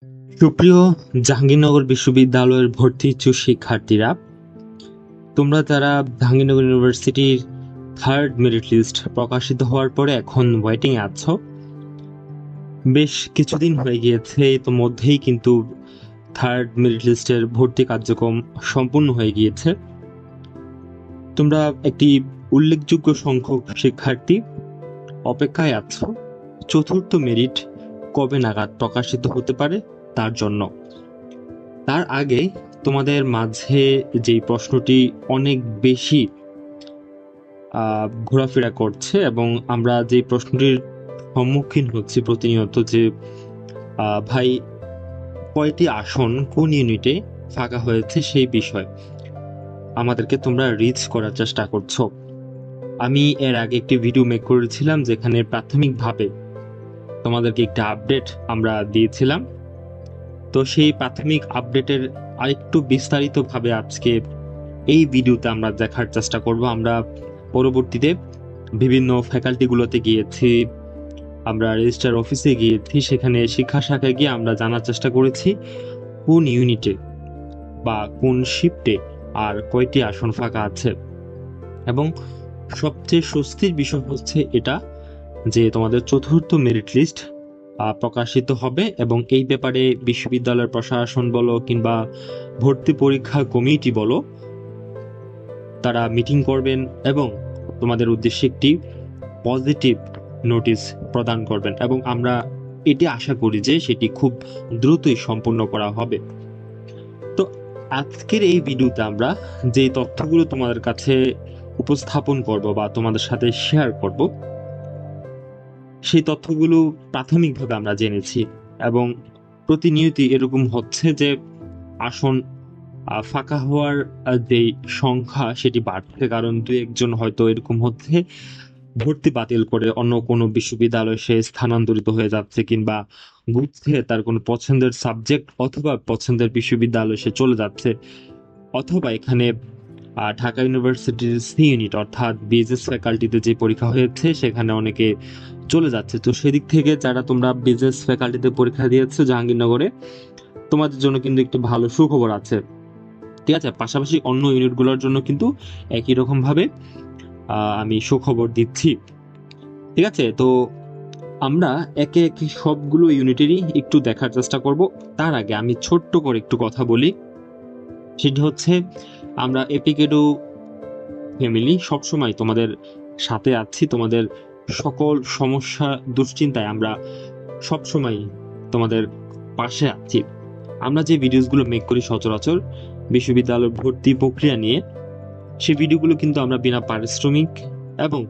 সুপ্রিয় জাহাঙ্গীরনগর বিশ্ববিদ্যালয়ের ভর্তি ইচ্ছুক শিক্ষার্থীরা, তোমরা যারা জাহাঙ্গীরনগর ইউনিভার্সিটির থার্ড মেরিট লিস্ট প্রকাশিত হওয়ার পরে এখন ওয়েটিং এ আছো, বেশ কিছুদিন হয়ে গিয়েছে, ইতোমধ্যেই কিন্তু থার্ড মেরিট লিস্টের ভর্তি কার্যক্রম সম্পূর্ণ হয়ে গিয়েছে। তোমরা একটি উল্লেখযোগ্য সংখ্যক শিক্ষার্থী অপেক্ষায় আছো চতুর্থ মেরিট কবে নাগাদ প্রকাশিত হতে পারে তার জন্য। তার আগে তোমাদের মাঝে যেই প্রশ্নটি অনেক বেশি ঘোরাফেরা করছে এবং আমরা যে প্রশ্নটির সম্মুখীন হচ্ছি প্রতিনিয়ত, যে ভাই কয়টি আসন কোন ইউনিটে ফাঁকা হয়েছে সেই বিষয় আমাদেরকে তোমরা রিচ করার চেষ্টা করছো। আমি এর আগে একটি ভিডিও মেক করেছিলাম যেখানে প্রাথমিকভাবে তোমাদেরকে একটা আপডেট আমরা দিয়েছিলাম। তো সেই প্রাথমিক আপডেটের আরেকটু বিস্তারিতভাবে আজকে এই ভিডিওতে আমরা দেখার চেষ্টা করব। আমরা পরবর্তীতে বিভিন্ন ফ্যাকাল্টিগুলোতে গিয়েছি, আমরা রেজিস্ট্রার অফিসে গিয়েছি, সেখানে শিক্ষা শাখায় গিয়ে আমরা জানার চেষ্টা করেছি কোন ইউনিটে বা কোন শিফটে আর কয়টি আসন ফাঁকা আছে। এবং সবচেয়ে স্বস্তির বিষয় হচ্ছে এটা যে তোমাদের চতুর্থ মেরিট লিস্ট প্রকাশিত হবে এবং এই ব্যাপারে বিশ্ববিদ্যালয়ের প্রশাসন বলো কিংবা ভর্তি পরীক্ষা কমিটি বলো, তারা মিটিং করবেন এবং তোমাদের উদ্দেশ্যে একটি পজিটিভ নোটিশ প্রদান করবেন এবং আমরা এটি আশা করি যে সেটি খুব দ্রুতই সম্পূর্ণ করা হবে। তো আজকের এই ভিডিওতে আমরা যে তথ্যগুলো তোমাদের কাছে উপস্থাপন করব বা তোমাদের সাথে শেয়ার করব, সেই তথ্যগুলো প্রাথমিকভাবে আমরা জেনেছি এবং প্রতিনিয়তই এরকম হচ্ছে যে আসন ফাঁকা হওয়ার যে সংখ্যা সেটি বাড়ছে, কারণ দু একজন হয়তো এরকম হচ্ছে ভর্তি বাতিল করে অন্য কোনো বিশ্ববিদ্যালয়ে সে স্থানান্তরিত হয়ে যাচ্ছে কিংবা ঘুরছে তার কোনো পছন্দের সাবজেক্ট অথবা পছন্দের বিশ্ববিদ্যালয়ে সে চলে যাচ্ছে, অথবা এখানে ঢাকা ইউনিভার্সিটির সি ইউনিট অর্থাৎ বিএসএস ফ্যাকাল্টিতে যে পরীক্ষা হয়েছে সেখানে অনেকে চলে যাচ্ছে। তো সেদিক থেকে যারা তোমরা বিএসএস ফ্যাকাল্টিতে পরীক্ষা দিয়েছো জাহাঙ্গীরনগরে, তোমাদের জন্য কিন্তু একটি ভালো সুখবর আছে, ঠিক আছে? পাশাপাশি অন্য ইউনিটগুলোর জন্য কিন্তু একই রকম ভাবে আমি সুখবর দিচ্ছি, ঠিক আছে? তো আমরা একে একে সবগুলো ইউনিটেরই একটু দেখার চেষ্টা করব। তার আগে আমি ছোট্ট করে একটু কথা বলি, সেটি হচ্ছে আমরা এপিকেডো ফ্যামিলি সবসময় তোমাদের সাথে আছি, তোমাদের সকল সমস্যা দুশ্চিন্তায় আমরা সবসময় তোমাদের পাশে আছি। আমরা যে ভিডিওসগুলো মেক করি সচরাচর বিশ্ববিদ্যালয় ভর্তি প্রক্রিয়া নিয়ে, সেই ভিডিওগুলো কিন্তু আমরা বিনা পারিশ্রমিক এবং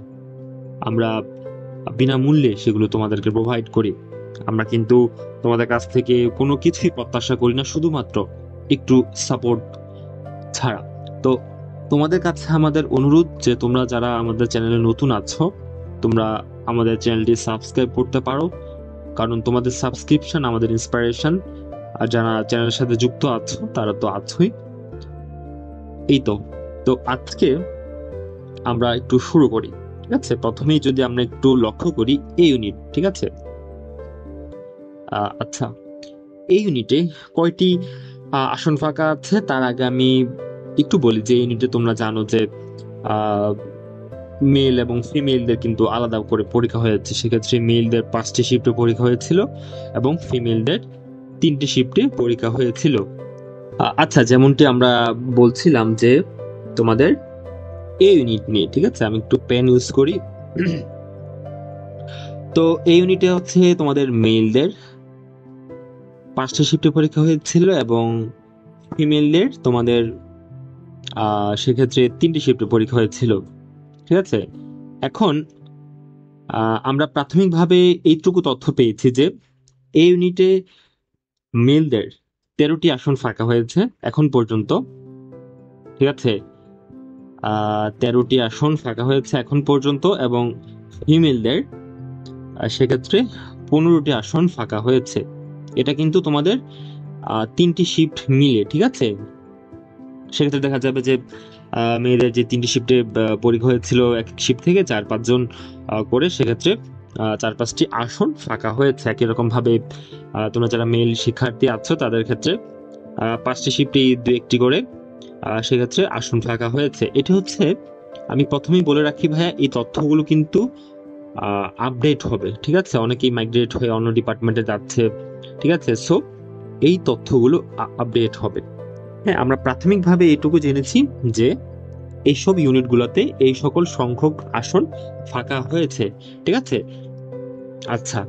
আমরা বিনামূল্যে সেগুলো তোমাদেরকে প্রোভাইড করি। আমরা কিন্তু তোমাদের কাছ থেকে কোনো কিছুই প্রত্যাশা করি না, শুধুমাত্র একটু সাপোর্ট ছাড়া। তো তোমাদের কাছে আমাদের অনুরোধ যে তোমরা যারা আমাদের চ্যানেলে নতুন আছো, তোমরা আমাদের চ্যানেলটি সাবস্ক্রাইব করতে পারো, কারণ তোমাদের সাবস্ক্রিপশন আমাদের ইন্সপিরেশন। আর যারা চ্যানেলের সাথে যুক্ত আছো তারা তো আছোই। এই তো তো আজকে আমরা একটু শুরু করি, ঠিক আছে? প্রথমেই যদি আমরা একটু লক্ষ্য করি এই ইউনিট, ঠিক আছে? আচ্ছা, এই ইউনিটে কয়টি আসন ফাঁকা আছে তার আগে আমি একটু বলি যে ইউনিটে তোমরা জানো যে মেল এবং ফিমেলদের কিন্তু আলাদা করে পরীক্ষা হয়েছে। সেক্ষেত্রে মেলদের 5টি শিফটে পরীক্ষা হয়েছিল এবং ফিমেলদের 3টি শিফটে পরীক্ষা হয়েছিল। আচ্ছা, যেমনটি আমরা বলছিলাম যে তোমাদের এই ইউনিট নিয়ে, ঠিক আছে? আমি একটু পেন ইউজ করি। তো এই ইউনিটে হচ্ছে তোমাদের মেলদের 5টি শিফটে পরীক্ষা হয়েছিল এবং ফিমেলদের তোমাদের সেক্ষেত্রে 3টি শিফটে পরীক্ষা হয়েছিল, ঠিক আছে? এখন আমরা প্রাথমিকভাবে এইটুকু তথ্য পেয়েছি যে এই ইউনিটে মেলদের 13টি আসন ফাঁকা হয়েছে এখন পর্যন্ত, ঠিক আছে? 13টি আসন ফাঁকা হয়েছে এখন পর্যন্ত এবং ফিমেলদের সেক্ষেত্রে 15টি আসন ফাঁকা হয়েছে। এটা কিন্তু তোমাদের 3টি শিফট মিলে, ঠিক আছে? সেক্ষেত্রে দেখা যাবে যে মেয়েদের যে 3টি শিফটে পরীক্ষা হয়েছিল, এক শিফট থেকে 4-5 জন করে, সেক্ষেত্রে 4-5টি আসন ফাঁকা হয়েছে। একই রকম ভাবে তোমরা যারা মেল শিক্ষার্থী আছো তাদের ক্ষেত্রে 5টি শিফটে 2-1টি করে সেক্ষেত্রে আসন ফাঁকা হয়েছে। এটা হচ্ছে, আমি প্রথমেই বলে রাখি ভাইয়া, এই তথ্যগুলো কিন্তু আপডেট হবে, ঠিক আছে? অনেকেই মাইগ্রেট হয়ে অন্য ডিপার্টমেন্টে যাচ্ছে, ঠিক আছে? সো এই তথ্যগুলো আপডেট হবে। হ্যাঁ, আমরা প্রাথমিকভাবে এইটুকু জেনেছি যে এইসব ইউনিটগুলোতে এই সকল সংখ্যক আসন ফাঁকা হয়েছে, ঠিক আছে? আচ্ছা,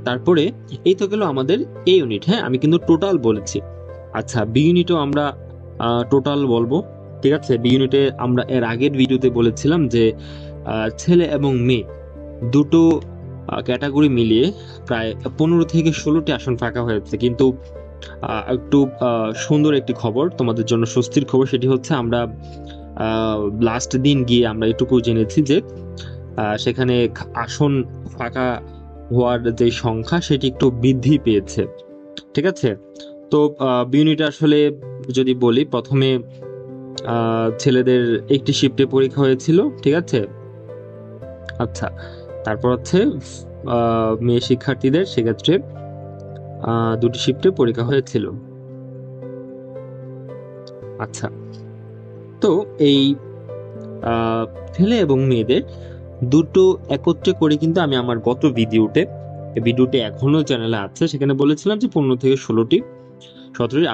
তারপরে এই তো গেল আমাদের এ ইউনিট। হ্যাঁ, আমি কিন্তু টোটাল বলেছি। আচ্ছা, বি ইউনিটও আমরা টোটাল বলবো, ঠিক আছে? বি ইউনিটে আমরা এর আগের ভিডিওতে বলেছিলাম যে ছেলে এবং মেয়ে দুটো ক্যাটাগরি মিলিয়ে প্রায় 15 থেকে 16টি আসন ফাঁকা হয়েছে। কিন্তু একটু সুন্দর একটি খবর তোমাদের জন্য, স্বস্তির খবর, সেটি হচ্ছে আমরা লাস্ট দিন গিয়ে আমরা এটুকু জেনেছি যে সেখানে আসন ফাঁকা হওয়ার যে সংখ্যা সেটি একটু বৃদ্ধি পেয়েছে, ঠিক আছে? তো বি ইউনিটে আসলে যদি বলি, প্রথমে ছেলেদের একটি শিফটে পরীক্ষা হয়েছিল, ঠিক আছে? আচ্ছা, তারপর হচ্ছে মেয়ে শিক্ষার্থীদের সেক্ষেত্রে 2টি শিফটে পরীক্ষা হয়েছিল। আচ্ছা, তো এই ছেলে এবং মেয়েদের দুটো একত্রে করে কিন্তু আমি আমার গত ভিডিওটি এখনো চ্যানেলে আছে, সেখানে বলেছিলাম যে 15 থেকে 17টি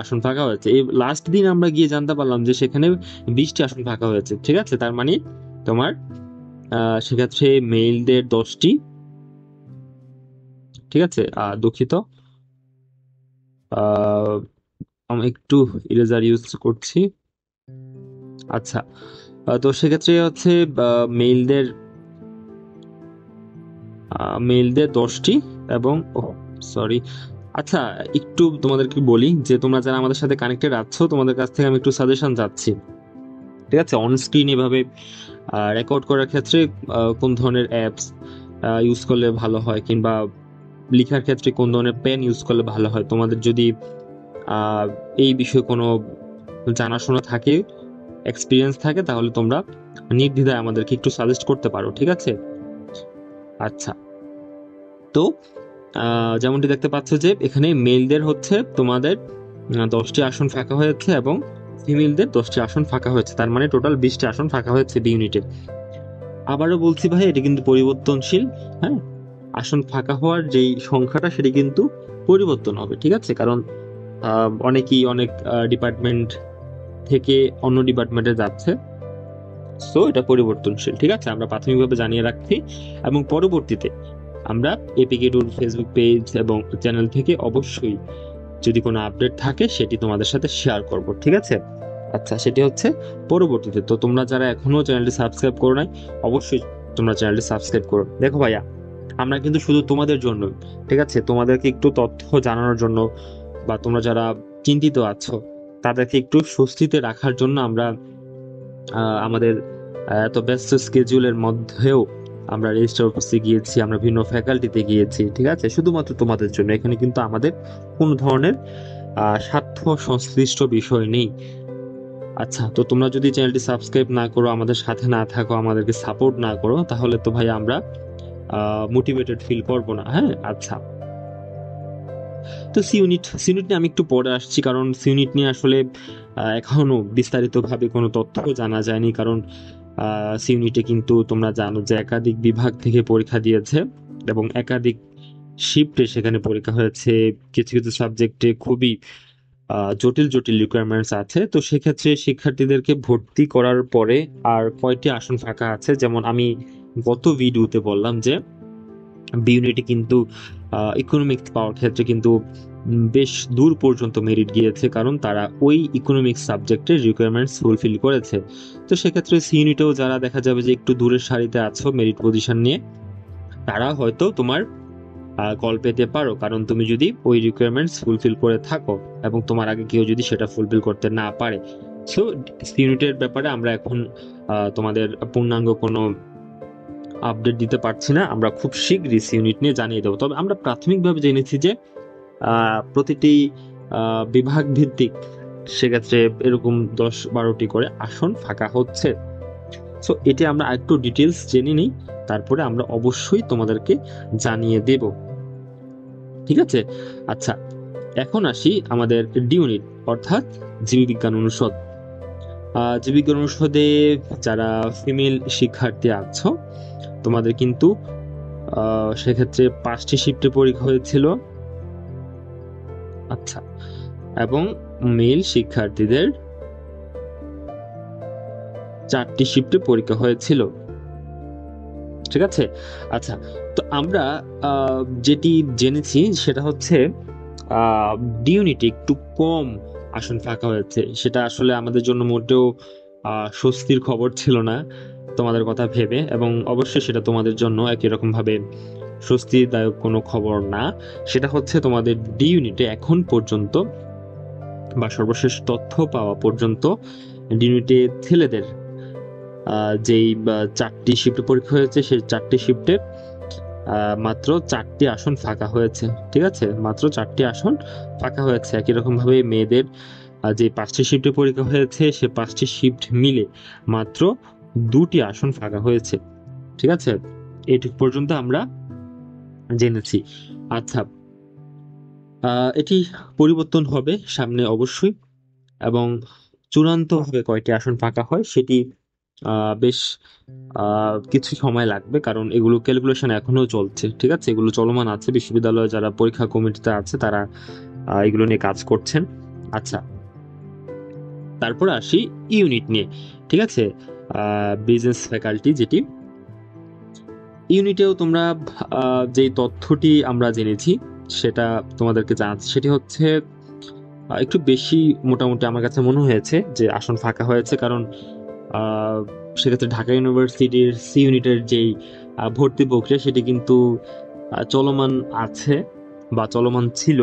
আসন ফাঁকা হয়েছে। এই লাস্ট দিন আমরা গিয়ে জানতে পারলাম যে সেখানে 20টি আসন ফাঁকা হয়েছে, ঠিক আছে? তার মানে তোমার সেক্ষেত্রে মেলদের 10টি, ঠিক আছে? দুঃখিত, আমি একটু ইরেজার ইউজ করছি। আচ্ছা, তো সেক্ষেত্রে হচ্ছে মেলদের মেলদের 10টি এবং সরি, আচ্ছা, একটু তোমাদেরকে বলি যে তোমরা যারা আমাদের সাথে কানেক্টেড আছো, তোমাদের কাছ থেকে আমি একটু সাজেশন চাচ্ছি, ঠিক আছে? অন স্ক্রিন এভাবে রেকর্ড করার ক্ষেত্রে কোন ধরনের অ্যাপস ইউজ করলে ভালো হয়, কিংবা লেখার ক্ষেত্রে কোন ধরনের পেন ইউজ করলে ভালো হয়, তোমাদের যদি এই বিষয়ে কোনো জানাশোনা থাকে, এক্সপিরিয়েন্স থাকে, তাহলে তোমরা নির্দ্বিধায় আমাদেরকে একটু সাজেস্ট করতে পারো, ঠিক আছে? আচ্ছা, তো যেমনটি দেখতে পাচ্ছ যে এখানে মেলদের হচ্ছে তোমাদের 10টি আসন ফাঁকা হয়েছে এবং ফিমেলদের 10টি আসন ফাঁকা হয়েছে। তার মানে টোটাল 20টি আসন ফাঁকা হয়েছে বি ইউনিটে। আবারও বলছি ভাই, এটা কিন্তু পরিবর্তনশীল। হ্যাঁ, আসন ফাঁকা হওয়ার যেই সংখ্যাটা সেটি কিন্তু পরিবর্তন হবে, ঠিক আছে? কারণ অনেকেই অনেক ডিপার্টমেন্ট থেকে অন্য ডিপার্টমেন্টে যাচ্ছে, সো এটা পরিবর্তনশীল, ঠিক আছে? আমরা প্রাথমিকভাবে জানিয়ে রাখছি, এবং পরবর্তীতে আমরা এপিকে টুর ফেসবুক পেজ এবং চ্যানেল থেকে অবশ্যই যদি কোনো আপডেট থাকে সেটি তোমাদের সাথে শেয়ার করব, ঠিক আছে? আচ্ছা, সেটি হচ্ছে পরবর্তীতে। তো তোমরা যারা এখনো চ্যানেলটি সাবস্ক্রাইব করো নাই, অবশ্যই তোমরা চ্যানেলটি সাবস্ক্রাইব করো। দেখো ভাইয়া, আমরা কিন্তু শুধু তোমাদের জন্য, ঠিক আছে, তোমাদেরকে একটু তথ্য জানানোর জন্য, বা তোমরা যারা চিন্তিত আছো তাদেরকে একটু স্বস্তিতে রাখার জন্য আমরা আমাদের এত ব্যস্ত স্কেজুলের মধ্যেও আমরা রেজিস্ট্রার অফিসে গিয়েছি, আমরা ভিন্ন ফ্যাকাল্টিতে গিয়েছি, ঠিক আছে? শুধুমাত্র তোমাদের জন্য। এখানে কিন্তু আমাদের কোনো ধরনের স্বার্থ সংশ্লিষ্ট বিষয় নেই। আচ্ছা, তো তোমরা যদি চ্যানেলটি সাবস্ক্রাইব না করো, আমাদের সাথে না থাকো, আমাদেরকে সাপোর্ট না করো, তাহলে তো ভাই আমরা মোটিভেটেড ফিল করবো না। হ্যাঁ, আচ্ছা, তো সি ইউনিট নিয়ে আমি একটু পরে আসছি, কারণ সি ইউনিট নিয়ে আসলে এখনো বিস্তারিতভাবে কোনো তথ্য জানা যায়নি। কারণ সি ইউনিটে কিন্তু তোমরা জানো যে একাধিক বিভাগ থেকে পরীক্ষা দিয়েছে এবং একাধিক শিফটে সেখানে পরীক্ষা হয়েছে। কিছু কিছু সাবজেক্টে খুবই জটিল জটিল রিকোয়ারমেন্টস আছে। তো সেক্ষেত্রে শিক্ষার্থীদেরকে ভর্তি করার পরে আর কয়টি আসন ফাঁকা আছে, যেমন আমি গত ভিডিওতে বললাম যে বি ইউনিটে কিন্তু ইকোনমিক্স পাওয়ার ক্ষেত্রে কিন্তু বেশ দূর পর্যন্ত মেরিট গিয়েছে, কারণ তারা ওই ইকোনমিক্স সাবজেক্টের রিকোয়ারমেন্টস ফুলফিল করেছে। তো সেক্ষেত্রে সি ইউনিটেও যারা দেখা যাবে যে একটু দূরের সারিতে আছো মেরিট পজিশন নিয়ে, তারা হয়তো তোমার কল পেতে পারো, কারণ তুমি যদি ওই রিকোয়ারমেন্টস ফুলফিল করে থাকো এবং তোমার আগে কেউ যদি সেটা ফুলফিল করতে না পারে। সো সি ইউনিটের ব্যাপারে আমরা এখন তোমাদের পূর্ণাঙ্গ কোনো আপডেট দিতে পারছি না। আমরা খুব শীঘ্রই সি ইউনিট নিয়ে জানিয়ে দেবো। তবে আমরা প্রাথমিকভাবে জেনেছি যে প্রতিটি বিভাগ ভিত্তিক সেক্ষেত্রে এরকম 10-12টি করে আসন ফাঁকা হচ্ছে। সো এটি আমরা একটু ডিটেলস জেনে নিই, তারপরে আমরা অবশ্যই তোমাদেরকে জানিয়ে দেব, ঠিক আছে। আচ্ছা, এখন আসি আমাদের ডি ইউনিট অর্থাৎ জীববিজ্ঞান অনুষদ। জীববিজ্ঞান অনুষদে যারা ফিমেল শিক্ষার্থী আছো, তোমাদের কিন্তু সেক্ষেত্রে 5টি শিফটে পরীক্ষা হয়েছিল। আচ্ছা, এবং মেল শিক্ষার্থীদের 4টি শিফটে পরীক্ষা হয়েছিল, ঠিক আছে। আচ্ছা, তো আমরা যেটি জেনেছি সেটা হচ্ছে ডি ইউনিটে একটু কম আসন ফাঁকা হয়েছে। সেটা আসলে আমাদের জন্য মোটেও স্বস্তির খবর ছিল না তোমাদের কথা ভেবে, এবং অবশ্যই সেটা তোমাদের জন্য একই রকম ভাবে স্বস্তিদায়ক কোনো খবর না। সেটা হচ্ছে তোমাদের ডি ইউনিটে এখন পর্যন্ত বা সর্বশেষ তথ্য পাওয়া পর্যন্ত ডি ইউনিটে ছেলেদের যেই 4টি শিফটে পরীক্ষা হয়েছে, সেই 4টি শিফটে মাত্র 4টি আসন ফাঁকা হয়েছে, ঠিক আছে। মাত্র 4টি আসন ফাঁকা হয়েছে। একই রকম ভাবে মেয়েদের যে 5টি শিফটে পরীক্ষা হয়েছে, সে 5টি শিফট মিলে মাত্র 2টি আসন ফাঁকা হয়েছে, ঠিক আছে। এইটুকু পর্যন্ত আমরা জেনেছি। আচ্ছা, এটি পরিবর্তন হবে সামনে অবশ্যই, এবং চূড়ান্তভাবে কয়টি আসন ফাঁকা হয় সেটি বেশ কিছু সময় লাগবে, কারণ এগুলো ক্যালকুলেশন এখনো চলছে, ঠিক আছে। এগুলো চলমান আছে, বিশ্ববিদ্যালয়ে যারা পরীক্ষা কমিটিতে আছে তারা এগুলো নিয়ে কাজ করছেন। আচ্ছা, তারপর আসি ইউনিট নিয়ে, ঠিক আছে। বিজনেস ফ্যাকাল্টি যেটি ইউনিটেও তোমরা যে তথ্যটি আমরা জেনেছি সেটা তোমাদেরকে জানাচ্ছি। সেটি হচ্ছে একটু বেশি মোটামুটি আমার কাছে মনে হয়েছে যে আসন ফাঁকা হয়েছে, কারণ সেক্ষেত্রে ঢাকা ইউনিভার্সিটির সি ইউনিটের যেই ভর্তি প্রক্রিয়া সেটি কিন্তু চলমান আছে বা চলমান ছিল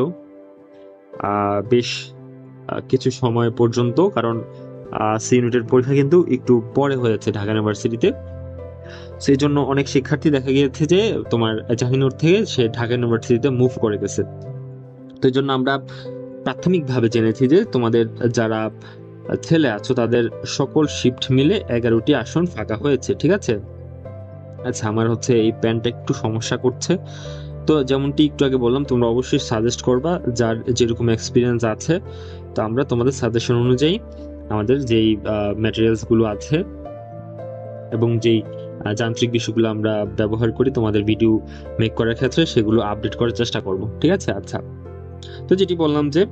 বেশ কিছু সময় পর্যন্ত, কারণ সি ইউনিটের পরীক্ষা কিন্তু একটু পরে হয়েছে ঢাকা ইউনিভার্সিটিতে। সেই জন্য অনেক শিক্ষার্থী দেখা গিয়েছে যে তোমার জাহাঙ্গীরনগর থেকে সে ঢাকা ইউনিভার্সিটিতে মুভ করে গেছে। তো এই জন্য আমরা প্রাথমিকভাবে জেনেছি যে তোমাদের যারা ছেলে আছো তাদের সকল শিফট মিলে 11টি আসন ফাঁকা হয়েছে, ঠিক আছে। আচ্ছা, আমার হচ্ছে এই প্যান্টটা একটু সমস্যা করছে, তো যেমনটি একটু আগে বললাম তোমরা অবশ্যই সাজেস্ট করবা যার যেরকম এক্সপিরিয়েন্স আছে। তো আমরা তোমাদের সাজেশন অনুযায়ী আমাদের যেই ম্যাটেরিয়ালসগুলো আছে এবং যেই যান্ত্রিক বিষয়গুলো আমরা ব্যবহার করি তোমাদের ভিডিও মেক করার ক্ষেত্রে, সেগুলো আপডেট করার চেষ্টা করব, ঠিক আছে। আচ্ছা, তো যেটি বললাম যে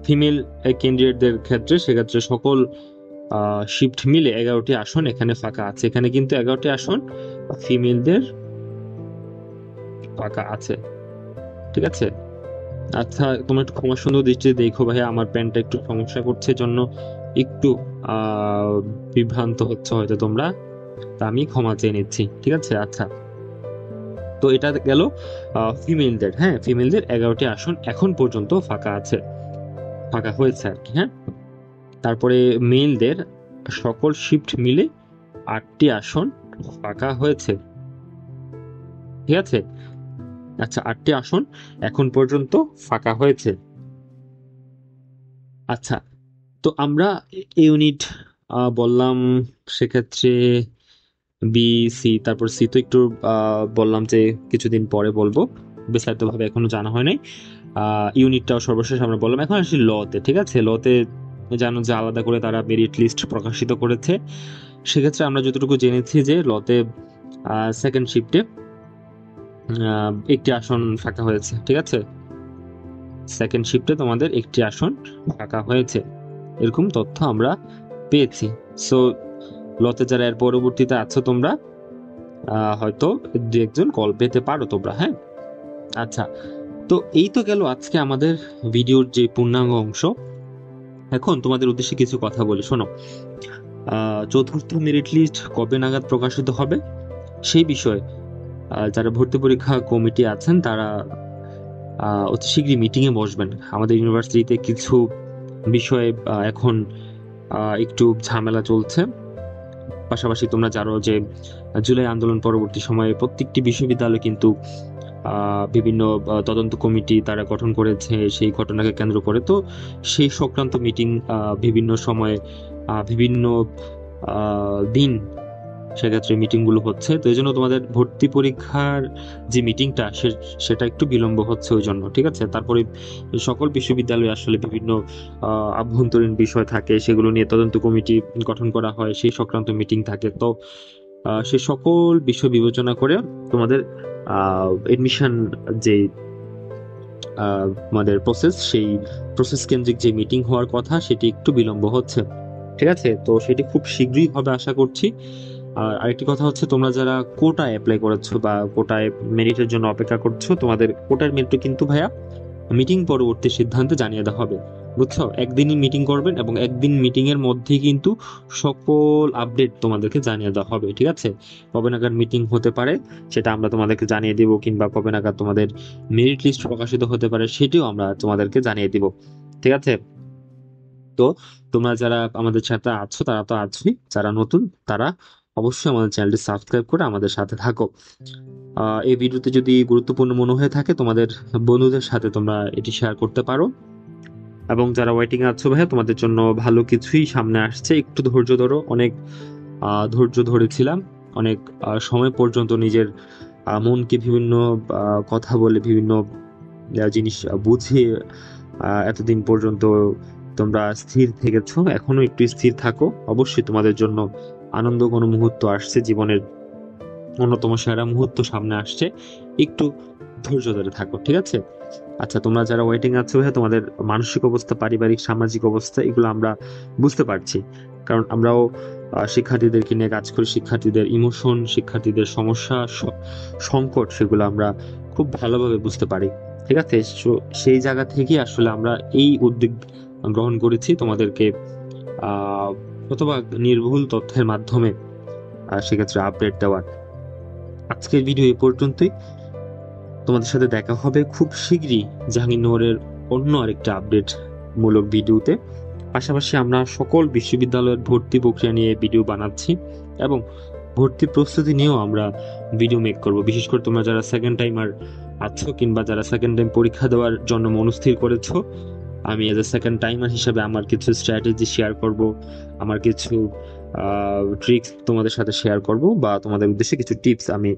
ফিমেল ক্যান্ডিডেটদের ক্ষেত্রে সেক্ষেত্রে সকল শিফট মিলে 11টি আসন এখানে ফাঁকা আছে। এখানে কিন্তু 11টি আসন ফিমেলদের ফাঁকা আছে, ঠিক আছে। আচ্ছা, তোমরা একটু ক্ষমা সুন্দর দৃষ্টিতে দেখো ভাই, আমার প্যান্টটা একটু সমস্যা করছে জন্য একটু বিভ্রান্ত হচ্ছে হয়তো তোমরা, তা আমি ক্ষমা চেয়ে নিচ্ছি, ঠিক আছে। আচ্ছা, তো এটা গেল ফিমেলদের। হ্যাঁ, ফিমেলদের 11টি আসন এখন পর্যন্ত ফাঁকা আছে, ফাঁকা হয়েছে আর কি। হ্যাঁ, তারপরে মেলদের সকল শিফট মিলে 8টি আসন ফাঁকা হয়েছে, ঠিক আছে। আচ্ছা, 8টি আসন এখন পর্যন্ত ফাঁকা হয়েছে। আচ্ছা, তো আমরা ইউনিট বললাম, সেক্ষেত্রে বি, সি, তারপর সি তো একটু বললাম যে কিছুদিন পরে বলবো, বিস্তারিতভাবে এখনো জানা হয় নাই। ইউনিটটাও সর্বশেষ আমরা বললাম। এখন আসি লতে, ঠিক আছে। লতে জানো যে আলাদা করে তারা মেরিট লিস্ট প্রকাশিত করেছে। সেক্ষেত্রে আমরা যতটুকু জেনেছি যে লতে সেকেন্ড শিফটে 1টি আসন ফাঁকা হয়েছে, ঠিক আছে। সেকেন্ড শিফটে তোমাদের 1টি আসন ফাঁকা হয়েছে, এরকম তথ্য আমরা পেয়েছি। সো লতে যারা এর পরবর্তীতে আছো তোমরা হয়তো 2-1জন কল পেতে পারো তোমরা। হ্যাঁ, আচ্ছা, তো এই তো গেল আজকে আমাদের ভিডিওর যে পূর্ণাঙ্গ অংশ। এখন তোমাদের উদ্দেশ্যে কিছু কথা বলি, শোনো। চতুর্থ মেরিট লিস্ট কবে নাগাদ প্রকাশিত হবে সেই বিষয়ে যারা ভর্তি পরীক্ষা কমিটি আছেন তারা অতি শীঘ্রই মিটিংয়ে বসবেন। আমাদের ইউনিভার্সিটিতে কিছু বিষয়ে এখন একটু ঝামেলা চলছে। পাশাপাশি তোমরা জানো যে জুলাই আন্দোলন পরবর্তী সময়ে প্রত্যেকটি বিশ্ববিদ্যালয় কিন্তু বিভিন্ন তদন্ত কমিটি তারা গঠন করেছে সেই ঘটনাকে কেন্দ্র করে। তো সেই সংক্রান্ত মিটিং বিভিন্ন সময়ে বিভিন্ন দিন সেক্ষেত্রে মিটিংগুলো হচ্ছে। তো এই জন্য তোমাদের ভর্তি পরীক্ষার যে মিটিংটা সেটা একটু বিলম্ব হচ্ছে ওই জন্য, ঠিক আছে। তারপরে সকল বিশ্ববিদ্যালয়ে আসলে বিভিন্ন আভ্যন্তরীণ বিষয় থাকে, সেগুলো নিয়ে তদন্ত কমিটি গঠন করা হয়, সেই সংক্রান্ত মিটিং থাকে। তো সে সকল বিষয় বিবেচনা করে তোমাদের এডমিশন যে আমাদের প্রসেস, সেই প্রসেস কেন্দ্রিক যে মিটিং হওয়ার কথা সেটি একটু বিলম্ব হচ্ছে, ঠিক আছে। তো সেটি খুব শীঘ্রই হবে আশা করছি। আর আরেকটি কথা হচ্ছে, তোমরা যারা কোটায় অ্যাপ্লাই করেছো বা কোটায় মেরিটের জন্য অপেক্ষা করছো, তোমাদের কোটার মেরিট কিন্তু ভাইয়া মিটিং পরবর্তী সিদ্ধান্তে জানিয়ে দেওয়া হবে, বুঝছো। একদিনই মিটিং করবেন এবং একদিন মিটিং এর মধ্যেই কিন্তু সকল আপডেট তোমাদেরকে জানিয়ে দেওয়া হবে, ঠিক আছে। কবে নাগাদ মিটিং হতে পারে সেটা আমরা তোমাদেরকে জানিয়ে দিব, কিংবা কবে নাগাদ তোমাদের মেরিট লিস্ট প্রকাশিত হতে পারে সেটিও আমরা তোমাদেরকে জানিয়ে দিব, ঠিক আছে। তো তোমরা যারা আমাদের সাথে আছো তারা তো আছোই, যারা নতুন তারা অবশ্যই আমাদের চ্যানেলটি সাবস্ক্রাইব করে আমাদের সাথে থাকো। এই ভিডিওতে যদি গুরুত্বপূর্ণ মনে হয়ে থাকে, তোমাদের বন্ধুদের সাথে তোমরা এটি শেয়ার করতে পারো। এবং যারা ওয়েটিং এ আছো ভাইয়া, তোমাদের জন্য ভালো কিছুই সামনে আসছে, একটু ধৈর্য ধরো। অনেক ধৈর্য ধরেছিলাম, অনেক সময় পর্যন্ত নিজের মনকে বিভিন্ন কথা বলে, বিভিন্ন জিনিস বুঝিয়ে এতদিন পর্যন্ত তোমরা স্থির থেকেছো। এখনো একটু স্থির থাকো, অবশ্যই তোমাদের জন্য আনন্দ কোনো মুহূর্ত আসছে, জীবনের অন্যতম সেরা মুহূর্ত সামনে আসছে, একটু ধৈর্য ধরে থাকো, ঠিক আছে। আচ্ছা, তোমরা যারা ওয়েটিং আছো ভাইয়া, তোমাদের মানসিক অবস্থা, পারিবারিক সামাজিক অবস্থা, এগুলো আমরা বুঝতে পারছি, কারণ আমরাও শিক্ষার্থীদেরকে নিয়ে কাজ করি। শিক্ষার্থীদের ইমোশন, শিক্ষার্থীদের সমস্যা, সংকট, সেগুলো আমরা খুব ভালোভাবে বুঝতে পারি, ঠিক আছে। সেই জায়গা থেকে আসলে আমরা এই উদ্যোগ গ্রহণ করেছি, তোমাদেরকে শতভাগ নির্ভুল তথ্যের মাধ্যমে সেক্ষেত্রে আপডেট দেওয়ার। আজকের ভিডিও এই পর্যন্তই। তোমাদের সাথে দেখা হবে খুব শীঘ্রই জাহাঙ্গীরনগরের অন্য আরেকটা আপডেট মূলক ভিডিওতে। পাশাপাশি আমরা সকল বিশ্ববিদ্যালয়ের ভর্তি প্রক্রিয়া নিয়ে ভিডিও বানাচ্ছি এবং ভর্তি প্রস্তুতি নিয়েও আমরা ভিডিও মেক করব। বিশেষ করে তোমরা যারা সেকেন্ড টাইমার আছো, কিংবা যারা সেকেন্ড টাইম পরীক্ষা দেওয়ার জন্য মনস্থির করেছো, আমি এজ এ সেকেন্ড টাইমার হিসাবে আমার কিছু স্ট্র্যাটেজি শেয়ার করব, আমার কিছু ট্রিক্স তোমাদের সাথে শেয়ার করব, বা তোমাদের উদ্দেশ্যে কিছু টিপস আমি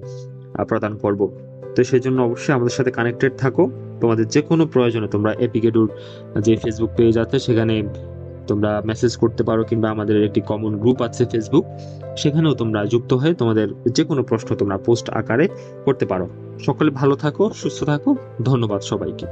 প্রদান করব। তো সেই জন্য অবশ্যই আমাদের সাথে কানেক্টেড থাকো। তোমাদের যে কোনো প্রয়োজনে তোমরা এপিকেডুর যে ফেসবুক পেজ আছে সেখানে তোমরা মেসেজ করতে পারো, কিংবা আমাদের একটি কমন গ্রুপ আছে ফেসবুক, সেখানেও তোমরা যুক্ত হয়ে তোমাদের যে কোনো প্রশ্ন তোমরা পোস্ট আকারে করতে পারো। সকলে ভালো থাকো, সুস্থ থাকো, ধন্যবাদ সবাইকে।